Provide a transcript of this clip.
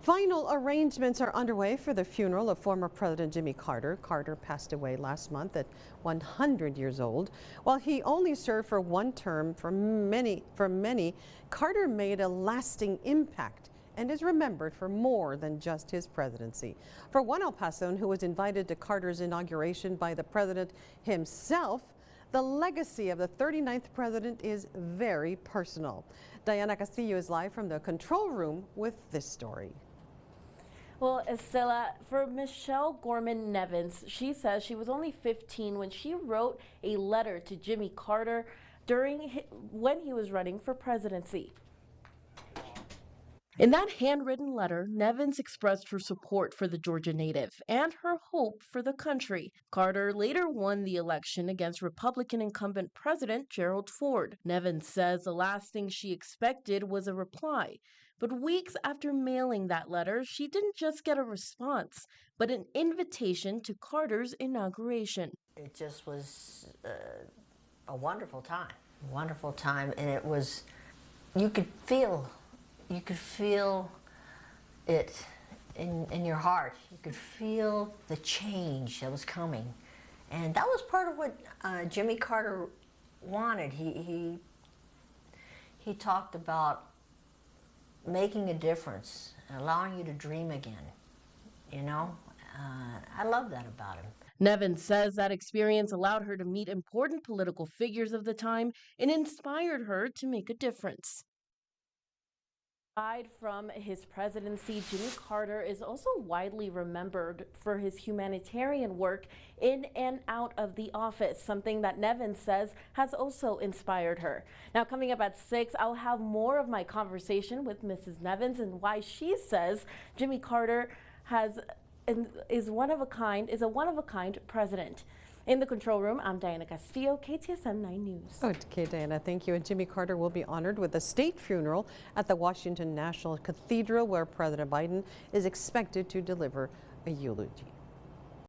Final arrangements are underway for the funeral of former President Jimmy Carter. Carter passed away last month at 100 years old. While he only served for one term, for many, Carter made a lasting impact and is remembered for more than just his presidency. For one El Pasoan who was invited to Carter's inauguration by the president himself, the legacy of the 39th president is very personal. Diana Castillo is live from the control room with this story. Well, Estela, for Michelle Gorman Nevins, she says she was only 15 when she wrote a letter to Jimmy Carter when he was running for presidency. In that handwritten letter, Nevins expressed her support for the Georgia native and her hope for the country. Carter later won the election against Republican incumbent President Gerald Ford. Nevins says the last thing she expected was a reply. But weeks after mailing that letter, she didn't just get a response, but an invitation to Carter's inauguration. It just was a wonderful time, and it was, you could feel it in your heart. You could feel the change that was coming, and that was part of what Jimmy Carter wanted. He talked about making a difference, allowing you to dream again. You know, I love that about him. Nevins says that experience allowed her to meet important political figures of the time and inspired her to make a difference. Aside from his presidency, Jimmy Carter is also widely remembered for his humanitarian work in and out of the office, something that Nevins says has also inspired her. Now, coming up at 6, I'll have more of my conversation with Mrs. Nevins and why she says Jimmy Carter is a one-of-a-kind president. In the control room, I'm Diana Castillo, KTSM 9 News. Okay, Diana, thank you. And Jimmy Carter will be honored with a state funeral at the Washington National Cathedral, where President Biden is expected to deliver a eulogy.